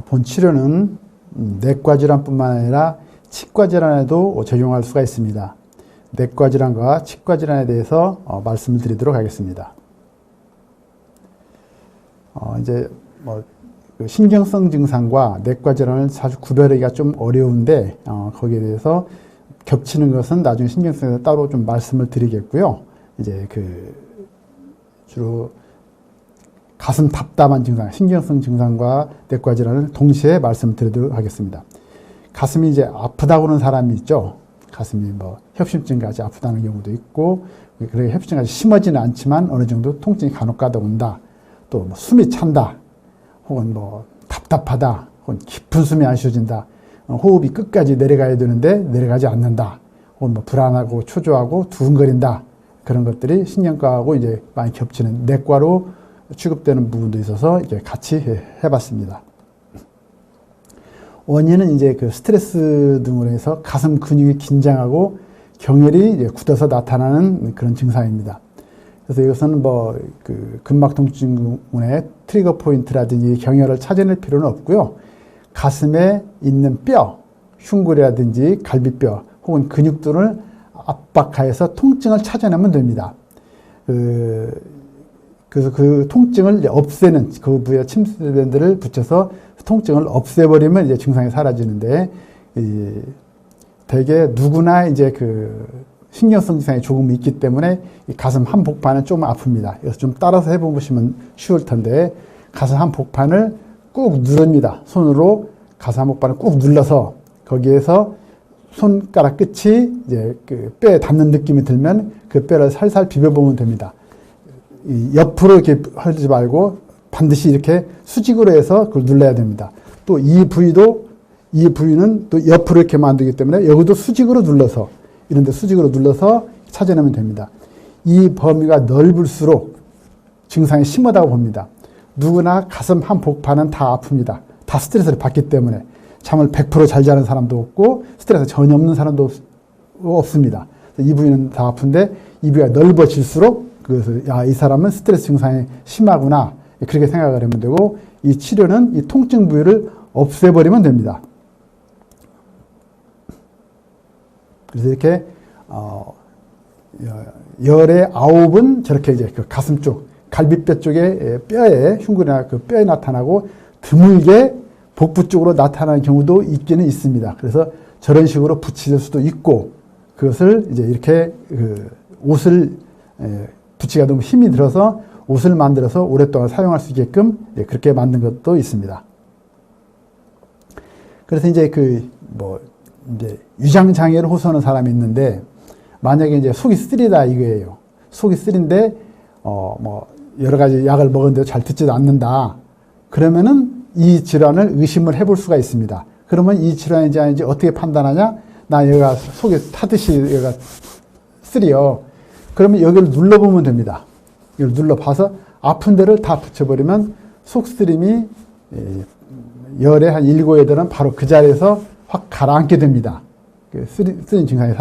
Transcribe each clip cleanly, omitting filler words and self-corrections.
본 치료는 내과 질환뿐만 아니라 치과 질환에도 적용할 수가 있습니다. 내과 질환과 치과 질환에 대해서 말씀을 드리도록 하겠습니다. 이제 그 신경성 증상과 내과 질환을 사실 구별하기가 좀 어려운데 거기에 대해서 겹치는 것은 나중에 신경성에서 따로 좀 말씀을 드리겠고요. 이제 주로 가슴 답답한 증상, 신경성 증상과 내과 질환을 동시에 말씀드리도록 하겠습니다. 가슴이 이제 아프다고 하는 사람이 있죠. 가슴이 협심증까지 아프다는 경우도 있고, 그렇게 협심증까지 심하지는 않지만 어느 정도 통증이 간혹가다 온다. 또 숨이 찬다. 혹은 답답하다. 혹은 깊은 숨이 안 쉬어진다. 호흡이 끝까지 내려가야 되는데 내려가지 않는다. 혹은 불안하고 초조하고 두근거린다. 그런 것들이 신경과하고 이제 많이 겹치는 내과로 취급되는 부분도 있어서 이제 같이 해봤습니다. 원인은 이제 그 스트레스 등으로 해서 가슴 근육이 긴장하고 경혈이 이제 굳어서 나타나는 그런 증상입니다. 그래서 이것은 그 근막통증의 트리거 포인트라든지 경혈을 찾아낼 필요는 없고요. 가슴에 있는 뼈, 흉골이라든지 갈비뼈 혹은 근육들을 압박하여서 통증을 찾아내면 됩니다. 그래서 그 통증을 없애는 그 부위에 침수밴드를 붙여서 통증을 없애버리면 이제 증상이 사라지는데, 대개 누구나 이제 그 신경성 증상이 조금 있기 때문에 이 가슴 한복판은 좀 아픕니다. 그래서 좀 따라서 해보시면 쉬울 텐데, 가슴 한복판을 꾹 누릅니다. 손으로 가슴 한복판을 꾹 눌러서 거기에서 손가락 끝이 이제 그 뼈에 닿는 느낌이 들면 그 뼈를 살살 비벼보면 됩니다. 옆으로 이렇게 하지 말고 반드시 이렇게 수직으로 해서 그걸 눌러야 됩니다. 또 이 부위는 또 옆으로 이렇게 만들기 때문에 여기도 수직으로 눌러서, 이런데 수직으로 눌러서 찾아내면 됩니다. 이 범위가 넓을수록 증상이 심하다고 봅니다. 누구나 가슴 한복판은 다 아픕니다. 다 스트레스를 받기 때문에. 잠을 100% 잘 자는 사람도 없고 스트레스 전혀 없는 사람도 없습니다. 이 부위는 다 아픈데 이 부위가 넓어질수록 그래서 이 사람은 스트레스 증상이 심하구나, 그렇게 생각을 하면 되고, 이 치료는 이 통증 부위를 없애버리면 됩니다. 그래서 이렇게 열의 9은 저렇게 이제 그 가슴 쪽, 갈비뼈 쪽에 뼈에 흉골이나 그 뼈에 나타나고 드물게 복부 쪽으로 나타나는 경우도 있기는 있습니다. 그래서 저런 식으로 붙일 수도 있고, 그것을 이제 이렇게 옷을 붙이기가 너무 힘이 들어서 옷을 만들어서 오랫동안 사용할 수 있게끔 그렇게 만든 것도 있습니다. 그래서 이제 이제 위장장애를 호소하는 사람이 있는데, 만약에 이제 속이 쓰리다 이거예요. 속이 쓰린데, 여러 가지 약을 먹었는데도 잘 듣지도 않는다. 그러면은 이 질환을 의심을 해볼 수가 있습니다. 그러면 이 질환인지 아닌지 어떻게 판단하냐? 나 여기가 속이 타듯이 여기가 쓰리요. 그러면 여기를 눌러보면 됩니다. 이걸 눌러봐서 아픈 데를 다 붙여버리면 속쓰림이 열의 한 7, 8은 바로 그 자리에서 확 가라앉게 됩니다. 쓰림 증상이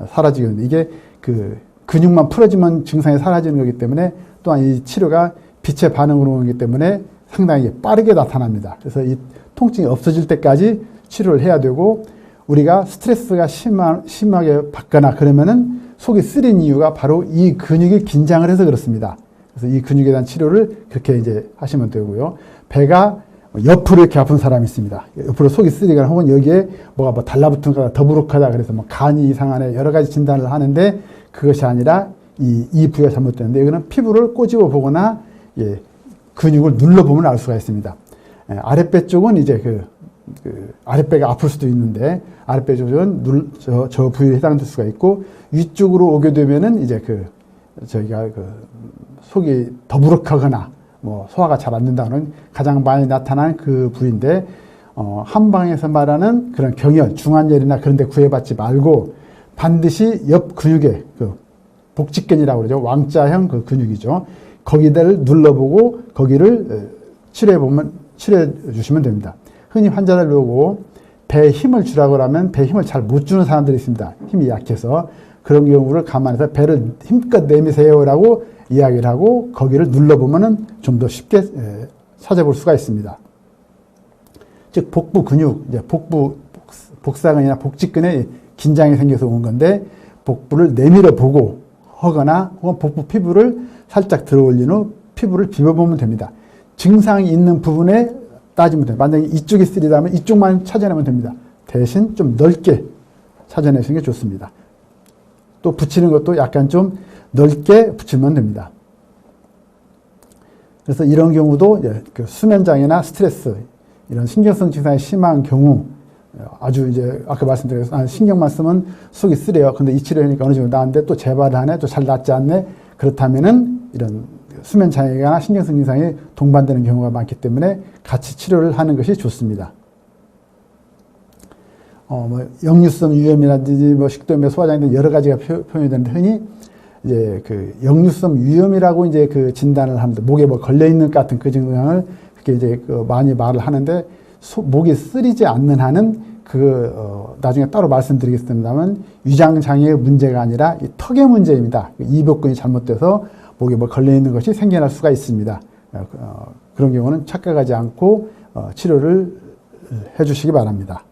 사라지게 됩니다. 이게 그 근육만 풀어지면 증상이 사라지는 거기 때문에, 또한 이 치료가 빛의 반응으로 오기 때문에 상당히 빠르게 나타납니다. 그래서 이 통증이 없어질 때까지 치료를 해야 되고, 우리가 스트레스가 심하게 받거나 그러면은 속이 쓰린 이유가 바로 이 근육이 긴장을 해서 그렇습니다. 그래서 이 근육에 대한 치료를 그렇게 이제 하시면 되고요. 배가 옆으로 이렇게 아픈 사람이 있습니다. 옆으로 속이 쓰리거나 혹은 여기에 뭐가 달라붙은 거가 더부룩하다 그래서 간이 이상하네 여러 가지 진단을 하는데, 그것이 아니라 이 부위가 잘못되는데, 여기는 피부를 꼬집어 보거나 근육을 눌러보면 알 수가 있습니다. 아랫배 쪽은 이제 아랫배가 아플 수도 있는데, 아랫배 쪽은 저 부위에 해당될 수가 있고, 위쪽으로 오게 되면은 이제 저희가 속이 더부룩하거나 소화가 잘 안 된다는 가장 많이 나타나는 그 부위인데, 한방에서 말하는 그런 경혈, 중환열이나 그런 데 구애받지 말고 반드시 옆 근육에 복직근이라고 그러죠. 왕자형 그 근육이죠. 거기를 눌러보고 거기를 치료해 주시면 됩니다. 흔히 환자들 보고 배에 힘을 주라고 하면 배에 힘을 잘 못 주는 사람들이 있습니다. 힘이 약해서. 그런 경우를 감안해서 배를 힘껏 내미세요라고 이야기를 하고 거기를 눌러보면은 좀 더 쉽게 찾아볼 수가 있습니다. 즉 복부 근육, 이제 복사근이나 복직근에 긴장이 생겨서 온 건데 복부를 내밀어 보고 하거나 혹은 복부 피부를 살짝 들어 올린 후 피부를 비벼보면 됩니다. 증상이 있는 부분에 따지면 돼요. 만약에 이쪽이 쓰리다면 이쪽만 찾아내면 됩니다. 대신 좀 넓게 찾아내시는 게 좋습니다. 또 붙이는 것도 약간 좀 넓게 붙이면 됩니다. 그래서 이런 경우도 그 수면장애나 스트레스, 이런 신경성 증상이 심한 경우 아주 이제 아까 말씀드렸어요. 신경만 쓰면 속이 쓰래요. 근데 이 치료하니까 어느 정도 나았는데 또 재발을 하네, 또 잘 낫지 않네. 그렇다면은 이런 수면 장애나 신경성 증상이 동반되는 경우가 많기 때문에 같이 치료를 하는 것이 좋습니다. 역류성 위염이라든지 식도염, 소화장애 등 여러 가지가 표현이 되는데 흔히 이제 그 역류성 위염이라고 이제 그 진단을 합니다. 목에 뭐 걸려 있는 것 같은 그 증상을 그렇게 이제 많이 말을 하는데 목이 쓰리지 않는 한은 나중에 따로 말씀드리겠습니다만 위장 장애의 문제가 아니라 이 턱의 문제입니다. 이복근이 잘못돼서 목에 뭐 걸려 있는 것이 생겨날 수가 있습니다. 그런 경우는 착각하지 않고 치료를 해주시기 바랍니다.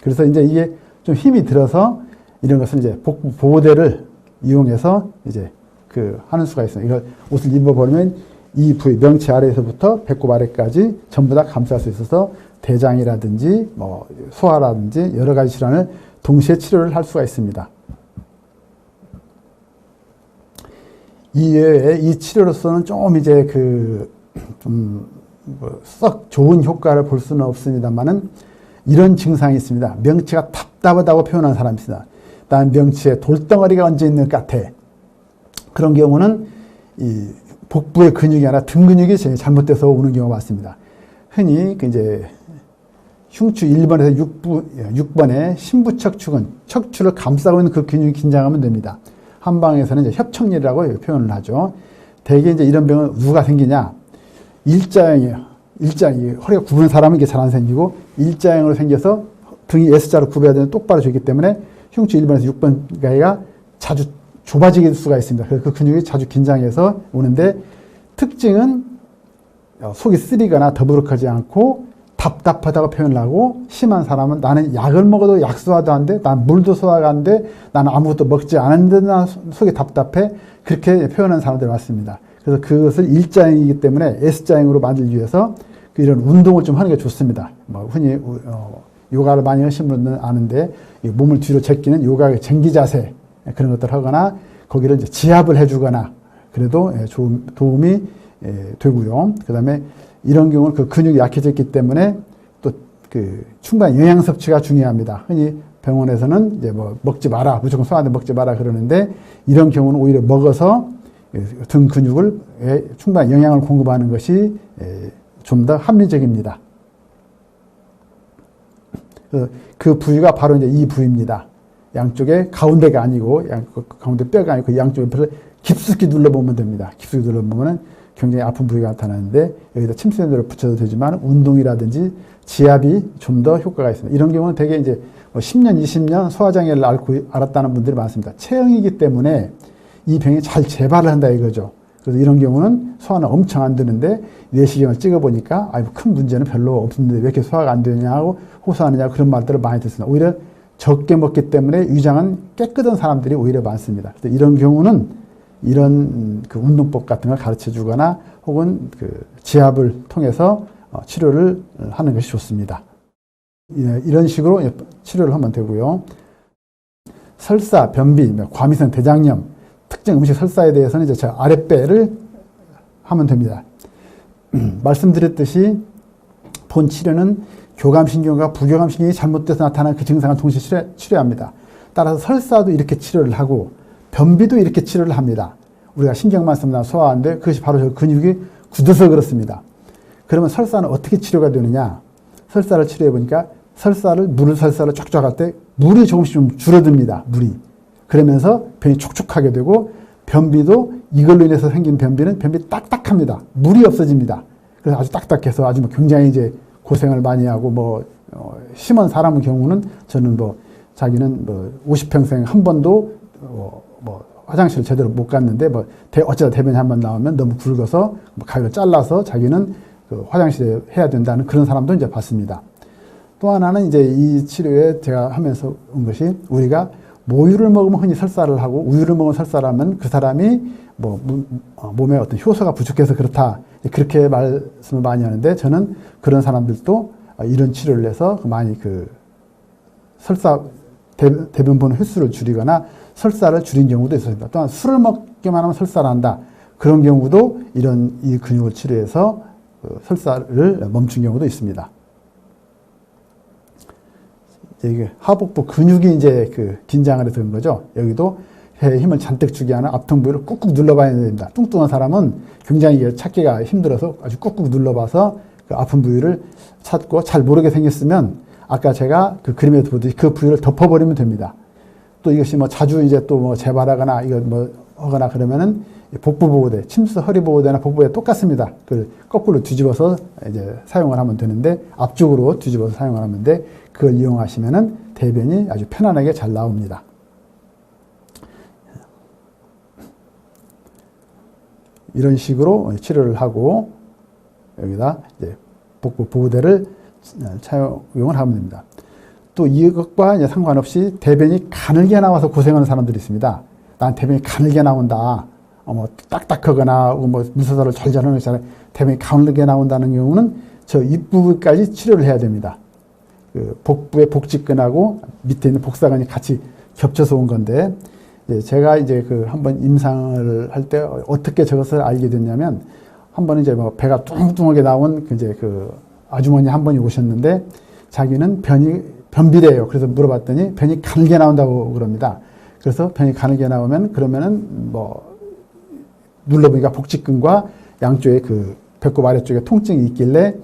그래서 이제 이게 좀 힘이 들어서 이런 것을 이제 복부 보호대를 이용해서 이제 하는 수가 있어요. 이걸 옷을 입어버리면 이 부위, 명치 아래에서부터 배꼽 아래까지 전부 다 감쌀 수 있어서 대장이라든지 뭐 소화라든지 여러 가지 질환을 동시에 치료를 할 수가 있습니다. 이외에 이 치료로서는 좀 이제 썩 좋은 효과를 볼 수는 없습니다만은 이런 증상이 있습니다. 명치가 답답하다고 표현하는 사람이 있습니다. 난 명치에 돌덩어리가 얹어 있는 것 같아. 그런 경우는 이 복부의 근육이 아니라 등 근육이 잘못돼서 오는 경우가 많습니다. 흔히 이제 흉추 1번에서 6번에 신부척추근, 척추를 감싸고 있는 그 근육이 긴장하면 됩니다. 한방에서는 이제 협청열이라고 표현을 하죠. 대개 이제 이런 병은 누가 생기냐? 일자형이에요. 허리가 굽은 사람은 이게 잘 안 생기고 일자형으로 생겨서 등이 S자로 굽어야 되는 똑바로 되기 때문에 흉추 1번에서 6번 가위가 자주 좁아질 수가 있습니다. 그래서 그 근육이 자주 긴장해서 오는데 특징은 속이 쓰리거나 더부룩하지 않고 답답하다고 표현을 하고 심한 사람은 나는 약을 먹어도 약 소화도 안 돼. 난 물도 소화가 안 돼. 나는 아무것도 먹지 않았는데 난 속이 답답해. 그렇게 표현하는 사람들이 많습니다. 그래서 그것을 일자형이기 때문에 S자형으로 만들기 위해서 이런 운동을 좀 하는 게 좋습니다. 흔히 요가를 많이 하시는 분들은 아는데 몸을 뒤로 제끼는 요가의 쟁기 자세 그런 것들을 하거나 거기를 이제 지압을 해주거나 그래도 도움이 되고요. 그 다음에 이런 경우는 그 근육이 약해졌기 때문에 또 충분한 영양 섭취가 중요합니다. 흔히 병원에서는 이제 먹지 마라, 무조건 소화제 먹지 마라 그러는데 이런 경우는 오히려 먹어서 등 근육을 충분한 영양을 공급하는 것이 좀 더 합리적입니다. 그 부위가 바로 이제 이 부위입니다. 양쪽에 가운데가 아니고 가운데 뼈가 아니고 그 양쪽 옆에서 깊숙이 눌러보면 됩니다. 깊숙이 눌러보면 굉장히 아픈 부위가 나타나는데 여기다 침수연대를 붙여도 되지만 운동이라든지 지압이 좀 더 효과가 있습니다. 이런 경우는 되게 이제 10년, 20년 소화장애를 알았다는 분들이 많습니다. 체형이기 때문에 이 병이 잘 재발을 한다 이거죠. 그래서 이런 경우는 소화는 엄청 안 되는데 내시경을 찍어보니까 큰 문제는 별로 없는데 왜 이렇게 소화가 안 되냐고 호소하느냐 그런 말들을 많이 듣습니다. 오히려 적게 먹기 때문에 위장은 깨끗한 사람들이 오히려 많습니다. 그래서 이런 경우는 이런 운동법 같은 걸 가르쳐 주거나 혹은 지압을 통해서 치료를 하는 것이 좋습니다. 이런 식으로 치료를 하면 되고요. 설사, 변비, 과민성 대장염, 특정 음식 설사에 대해서는 이제 저 아랫배를 하면 됩니다. 말씀드렸듯이 본 치료는 교감신경과 부교감신경이 잘못돼서 나타나는 그 증상을 동시에 치료합니다. 따라서 설사도 이렇게 치료를 하고 변비도 이렇게 치료를 합니다. 우리가 신경만 쓰면 소화하는데 그것이 바로 저 근육이 굳어서 그렇습니다. 그러면 설사는 어떻게 치료가 되느냐? 설사를 치료해 보니까 물을 설사를 쫙쫙 할 때 물이 조금씩 좀 줄어듭니다. 물이. 그러면서 병이 촉촉하게 되고 변비도 이걸로 인해서 생긴 변비 딱딱합니다. 물이 없어집니다. 그래서 아주 딱딱해서 아주 굉장히 이제 고생을 많이 하고 심한 사람의 경우는 저는 자기는 50평생 한 번도 화장실을 제대로 못 갔는데 어쩌다 대변이 한 번 나오면 너무 굵어서 가위로 잘라서 자기는 화장실에 해야 된다는 그런 사람도 이제 봤습니다. 또 하나는 이제 이 치료에 제가 하면서 온 것이 우리가 모유를 먹으면 흔히 설사를 하고 우유를 먹으면 설사를 하면 그 사람이 뭐 몸에 어떤 효소가 부족해서 그렇다. 그렇게 말씀을 많이 하는데 저는 그런 사람들도 이런 치료를 해서 많이 그 설사 대변본 횟수를 줄이거나 설사를 줄인 경우도 있었습니다. 또한 술을 먹기만 하면 설사를 한다. 그런 경우도 이런 이 근육을 치료해서 설사를 멈춘 경우도 있습니다. 이게 하복부 근육이 이제 그 긴장을 해서 그런 거죠. 여기도 배에 힘을 잔뜩 주게 하는 앞통 부위를 꾹꾹 눌러봐야 됩니다. 뚱뚱한 사람은 굉장히 찾기가 힘들어서 아주 꾹꾹 눌러봐서 그 아픈 부위를 찾고 잘 모르게 생겼으면 아까 제가 그 그림에서 보듯이 그 부위를 덮어버리면 됩니다. 또 이것이 뭐 자주 이제 또 뭐 재발하거나 이거 뭐 하거나 그러면은 복부 보호대, 침수 허리 보호대나 복부에 똑같습니다. 그 거꾸로 뒤집어서 이제 사용을 하면 되는데 앞쪽으로 뒤집어서 사용을 하면 돼. 그걸 이용하시면은 대변이 아주 편안하게 잘 나옵니다. 이런 식으로 치료를 하고 여기다 이제 복부 보호대를 착용을 하면 됩니다. 또 이것과 이제 상관없이 대변이 가늘게 나와서 고생하는 사람들이 있습니다. 난 대변이 가늘게 나온다. 뭐 딱딱하거나 뭐 무서사를 잘자르는 것이 대변이 가늘게 나온다는 경우는 저 윗부분까지 치료를 해야 됩니다. 그 복부의 복직근하고 밑에 있는 복사근이 같이 겹쳐서 온 건데 제가 이제 그 한번 임상을 할 때 어떻게 저것을 알게 됐냐면 한번 이제 뭐 배가 뚱뚱하게 나온 이제 그 아주머니 한 분이 오셨는데 자기는 변비래요. 그래서 물어봤더니 변이 가늘게 나온다고 그럽니다. 그래서 변이 가늘게 나오면 그러면은 뭐 눌러보니까 복직근과 양쪽에 그 배꼽 아래쪽에 통증이 있길래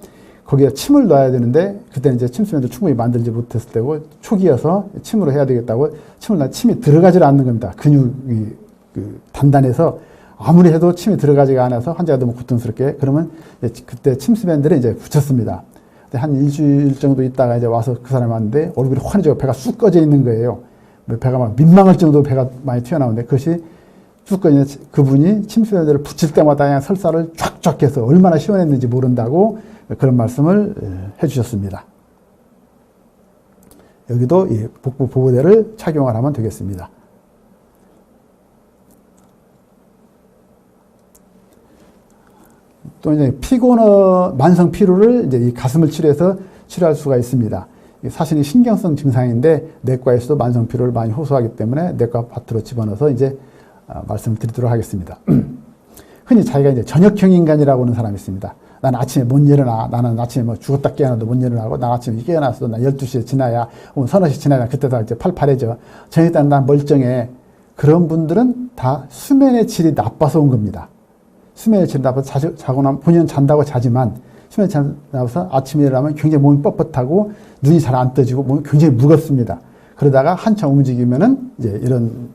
거기에 침을 넣어야 되는데 그때는 이제 침수면도 충분히 만들지 못했을 때고 초기여서 침으로 해야 되겠다고 침을 넣으면 침이 들어가질 않는 겁니다. 근육이 그 단단해서 아무리 해도 침이 들어가지가 않아서 환자가 너무 고통스럽게 그러면 그때 침수밴드를 이제 붙였습니다. 한 일주일 정도 있다가 이제 와서 그 사람이 왔는데 얼굴이 환해지고 배가 쑥 꺼져 있는 거예요. 배가 막 민망할 정도로 배가 많이 튀어나오는데 그것이 쑥 꺼져 있는 그분이 침수밴드를 붙일 때마다 그냥 설사를 쫙쫙 해서 얼마나 시원했는지 모른다고 그런 말씀을 해주셨습니다. 여기도 이 복부 보호대를 착용을 하면 되겠습니다. 또 이제 만성 피로를 이제 이 가슴을 치료해서 치료할 수가 있습니다. 사실은 신경성 증상인데 내과에서도 만성 피로를 많이 호소하기 때문에 내과 파트로 집어넣어서 이제 말씀을 드리도록 하겠습니다. 흔히 자기가 이제 저녁형 인간이라고 하는 사람이 있습니다. 나는 아침에 못 일어나. 나는 아침에 뭐 죽었다 깨어나도 못 일어나고, 난 아침에 깨어나서도 난 12시에 지나야, 서너 시 지나야 그때 다 이제 팔팔해져. 저녁 때 난 멀쩡해. 그런 분들은 다 수면의 질이 나빠서 온 겁니다. 수면의 질이 나빠서 자고 나면 본인은 잔다고 자지만 수면의 질이 나빠서 아침에 일어나면 굉장히 몸이 뻣뻣하고 눈이 잘 안 떠지고 몸이 굉장히 무겁습니다. 그러다가 한참 움직이면은 이제 이런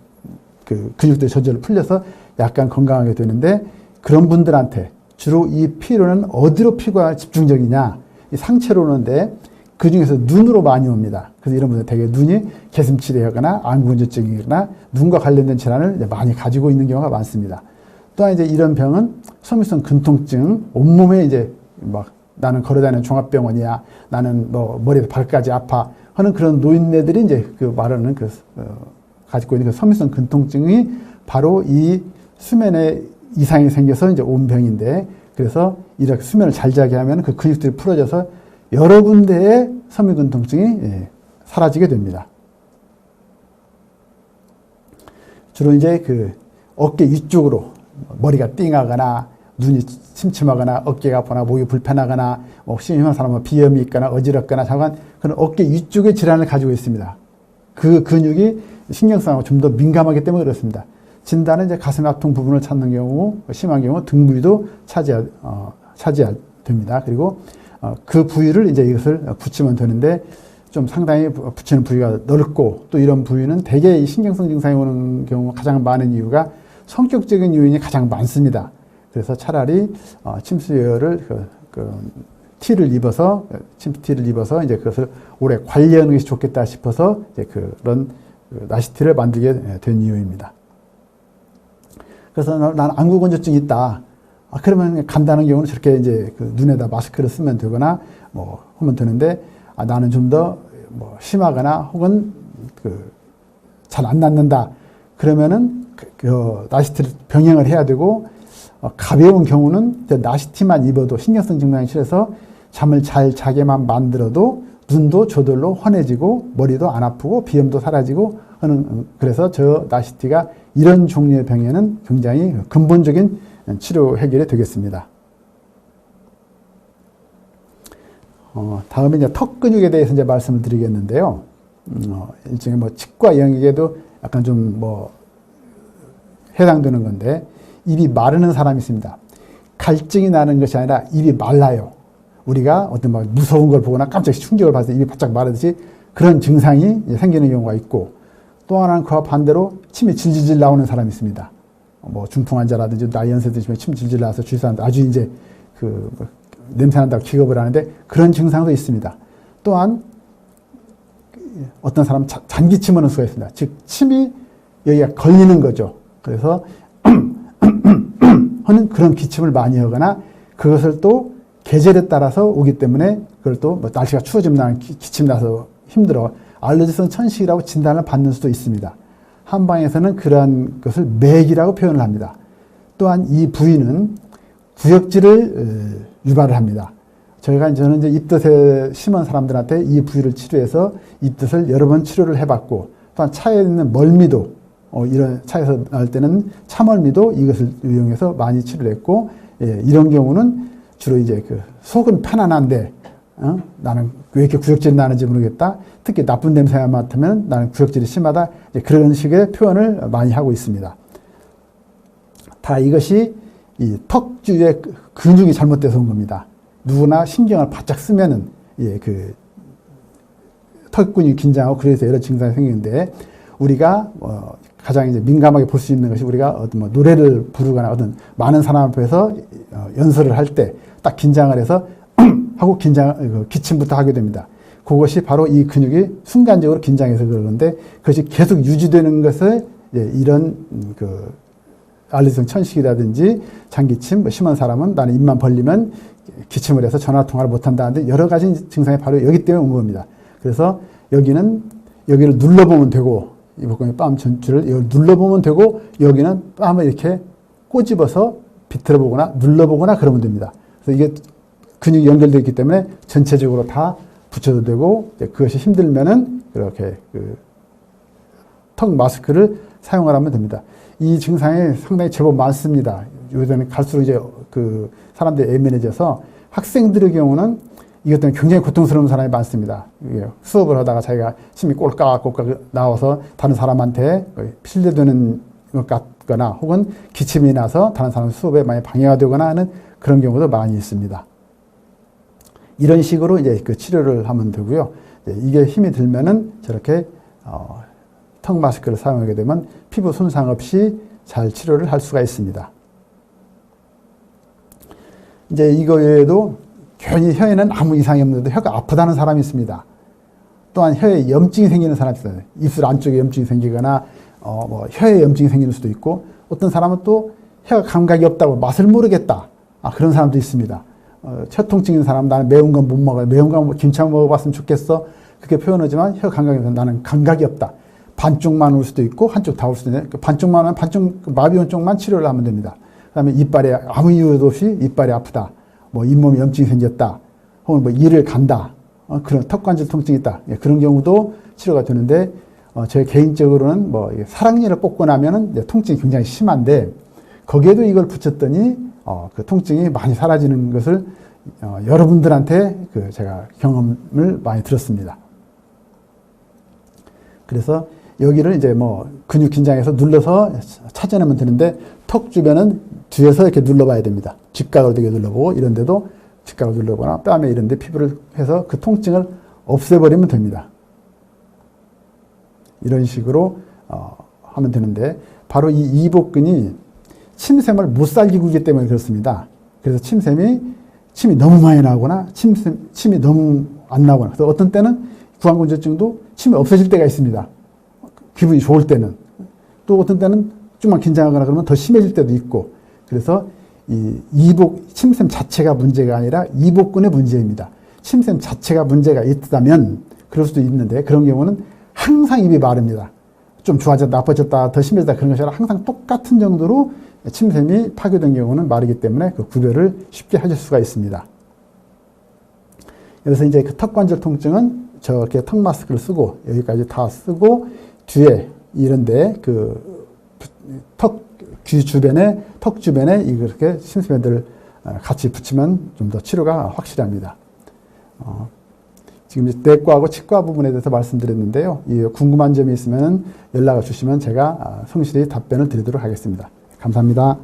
그 근육들이 저절로 풀려서 약간 건강하게 되는데 그런 분들한테 주로 이 피로는 어디로 피가 집중적이냐? 이 상체로 오는데 그 중에서 눈으로 많이 옵니다. 그래서 이런 분들 되게 눈이 개슴치레하거나 안구건조증이거나 눈과 관련된 질환을 많이 가지고 있는 경우가 많습니다. 또한 이제 이런 병은 소미성 근통증, 온몸에 이제 막 나는 걸어다니는 종합병원이야, 나는 뭐 머리에서 발까지 아파 하는 그런 노인네들이 이제 그 말하는 가지고 있는 그 소미성 근통증이 바로 이 수면에 이상이 생겨서 이제 온 병인데 그래서 이렇게 수면을 잘 자게 하면 그 근육들이 풀어져서 여러 군데의 섬유근통증이 사라지게 됩니다. 주로 이제 그 어깨 위쪽으로 머리가 띵하거나 눈이 침침하거나 어깨가 아프거나 목이 불편하거나 혹시 이런 사람은 비염이 있거나 어지럽거나 잠깐 그런 어깨 위쪽의 질환을 가지고 있습니다. 그 근육이 신경성하고 좀 더 민감하기 때문에 그렇습니다. 진단은 이제 가슴 앞통 부분을 찾는 경우, 심한 경우 등 부위도 차지해야 됩니다. 그리고 그 부위를 이제 이것을 붙이면 되는데 좀 상당히 붙이는 부위가 넓고 또 이런 부위는 대개 이 신경성 증상이 오는 경우 가장 많은 이유가 성격적인 요인이 가장 많습니다. 그래서 차라리 침수열을 티를 입어서 침티를 입어서 이제 그것을 오래 관리하는 것이 좋겠다 싶어서 이제 그런 나시티를 만들게 된 이유입니다. 그래서 난 안구건조증이 있다. 그러면 간단한 경우는 저렇게 이제 그 눈에다 마스크를 쓰면 되거나 뭐 하면 되는데 나는 좀 더 뭐 심하거나 혹은 잘 안 낫는다. 그러면은 나시티를 병행을 해야 되고, 가벼운 경우는 나시티만 입어도 신경성 증상이 심해서 잠을 잘 자게만 만들어도 눈도 저절로 환해지고 머리도 안 아프고 비염도 사라지고 하는, 그래서 저 나시티가 이런 종류의 병에는 굉장히 근본적인 치료 해결이 되겠습니다. 다음에 이제 턱 근육에 대해서 이제 말씀을 드리겠는데요. 일종의 뭐 치과 영역에도 약간 좀 뭐 해당되는 건데, 입이 마르는 사람이 있습니다. 갈증이 나는 것이 아니라 입이 말라요. 우리가 어떤 뭐 무서운 걸 보거나 깜짝 충격을 받아서 입이 바짝 마르듯이 그런 증상이 생기는 경우가 있고, 또 하나는 그와 반대로 침이 질질질 나오는 사람이 있습니다. 뭐 중풍 환자라든지 나이 연세 드시면 침 질질 나와서 주위 사람들 아주 이제 뭐 냄새 난다고 기겁을 하는데, 그런 증상도 있습니다. 또한 어떤 사람은 잔기침을 하는 수가 있습니다. 즉 침이 여기가 걸리는 거죠. 그래서 하는 그런 기침을 많이 하거나, 그것을 또 계절에 따라서 오기 때문에 그걸 또 뭐 날씨가 추워지면 나는 기침 나서 힘들어, 알러지성 천식이라고 진단을 받는 수도 있습니다. 한방에서는 그러한 것을 맥이라고 표현을 합니다. 또한 이 부위는 구역질을 유발을 합니다. 저는 이제 입덧에 심한 사람들한테 이 부위를 치료해서 입덧을 여러 번 치료를 해봤고, 또한 차에 있는 멀미도, 이런 차에서 나올 때는 차멀미도 이것을 이용해서 많이 치료를 했고, 이런 경우는 주로 이제 속은 편안한데, 나는 왜 이렇게 구역질이 나는지 모르겠다. 특히 나쁜 냄새가 맡으면 나는 구역질이 심하다. 그런 식의 표현을 많이 하고 있습니다. 다 이것이 이 턱주의 근육이 잘못돼서 온 겁니다. 누구나 신경을 바짝 쓰면은 턱 근육이 긴장하고 그래서 여러 증상이 생기는데, 우리가 가장 이제 민감하게 볼 수 있는 것이, 우리가 어떤 뭐 노래를 부르거나 어떤 많은 사람 앞에서 연설을 할 때 딱 긴장을 해서 하고 기침부터 하게 됩니다. 그것이 바로 이 근육이 순간적으로 긴장해서 그러는데, 그것이 계속 유지되는 것을 이런 알러지성 천식이라든지 장기침, 뭐 심한 사람은 나는 입만 벌리면 기침을 해서 전화 통화를 못 한다는데, 여러 가지 증상이 바로 여기 때문에 온 겁니다. 그래서 여기를 눌러보면 되고, 이 복근의 뺨 전체를 이걸 눌러보면 되고, 여기는 뺨을 이렇게 꼬집어서 비틀어 보거나 눌러보거나 그러면 됩니다. 그래서 이게 근육이 연결되어 있기 때문에 전체적으로 다 붙여도 되고, 그것이 힘들면은 이렇게 턱 마스크를 사용을 하면 됩니다. 이 증상이 상당히 제법 많습니다. 요새는 갈수록 이제 사람들이 예민해져서, 학생들의 경우는 이것 때문에 굉장히 고통스러운 사람이 많습니다. 수업을 하다가 자기가 침이 꼴깍꼴깍 나와서 다른 사람한테 필려드는 것 같거나, 혹은 기침이 나서 다른 사람 수업에 많이 방해가 되거나 하는 그런 경우도 많이 있습니다. 이런 식으로 이제 치료를 하면 되고요. 이게 힘이 들면은 저렇게 턱 마스크를 사용하게 되면 피부 손상 없이 잘 치료를 할 수가 있습니다. 이제 이거 외에도 괜히 혀에는 아무 이상이 없는데 혀가 아프다는 사람이 있습니다. 또한 혀에 염증이 생기는 사람이 있어요. 입술 안쪽에 염증이 생기거나 뭐 혀에 염증이 생기는 수도 있고, 어떤 사람은 또 혀가 감각이 없다고 맛을 모르겠다. 그런 사람도 있습니다. 혀 통증 있는 사람, 나는 매운 건 못 먹어요. 매운 거 김치 먹어봤으면 좋겠어. 그렇게 표현하지만 혀 감각이 없어. 나는 감각이 없다. 반쪽만 올 수도 있고 한쪽 다 올 수도 있는데, 반쪽만 하면 마비 온 쪽만 치료를 하면 됩니다. 그 다음에 이빨에 아무 이유도 없이 이빨이 아프다. 뭐 잇몸에 염증이 생겼다. 혹은 뭐 이를 간다. 그런 턱관절 통증이 있다. 그런 경우도 치료가 되는데, 제 개인적으로는 뭐 사랑니를 뽑고 나면은 통증이 굉장히 심한데, 거기에도 이걸 붙였더니 그 통증이 많이 사라지는 것을 여러분들한테 제가 경험을 많이 들었습니다. 그래서 여기를 이제 뭐 근육 긴장해서 눌러서 찾아내면 되는데, 턱 주변은 뒤에서 이렇게 눌러봐야 됩니다. 직각으로 되게 눌러보고, 이런 데도 직각으로 눌러보거나 뺨에 이런 데 피부를 해서 그 통증을 없애버리면 됩니다. 이런 식으로 하면 되는데, 바로 이 이복근이 침샘을 못 살게 굴기 때문에 그렇습니다. 그래서 침이 너무 많이 나거나 침이 너무 안 나거나, 그래서 어떤 때는 구강건조증도 침이 없어질 때가 있습니다. 기분이 좋을 때는. 또 어떤 때는 좀만 긴장하거나 그러면 더 심해질 때도 있고, 그래서 이 침샘 자체가 문제가 아니라 이복근의 문제입니다. 침샘 자체가 문제가 있다면 그럴 수도 있는데 그런 경우는 항상 입이 마릅니다. 좀 좋아졌다, 나빠졌다, 더 심해졌다 그런 것이 아니라 항상 똑같은 정도로 침샘이 파괴된 경우는 마르기 때문에 그 구별을 쉽게 하실 수가 있습니다. 여기서 이제 그 턱관절 통증은 저렇게 턱 마스크를 쓰고 여기까지 다 쓰고 뒤에 이런데 그 귀 주변에 턱 주변에 이렇게 침샘밴드를 같이 붙이면 좀 더 치료가 확실합니다. 지금 내과하고 치과 부분에 대해서 말씀드렸는데요. 궁금한 점이 있으면 연락을 주시면 제가 성실히 답변을 드리도록 하겠습니다. 감사합니다.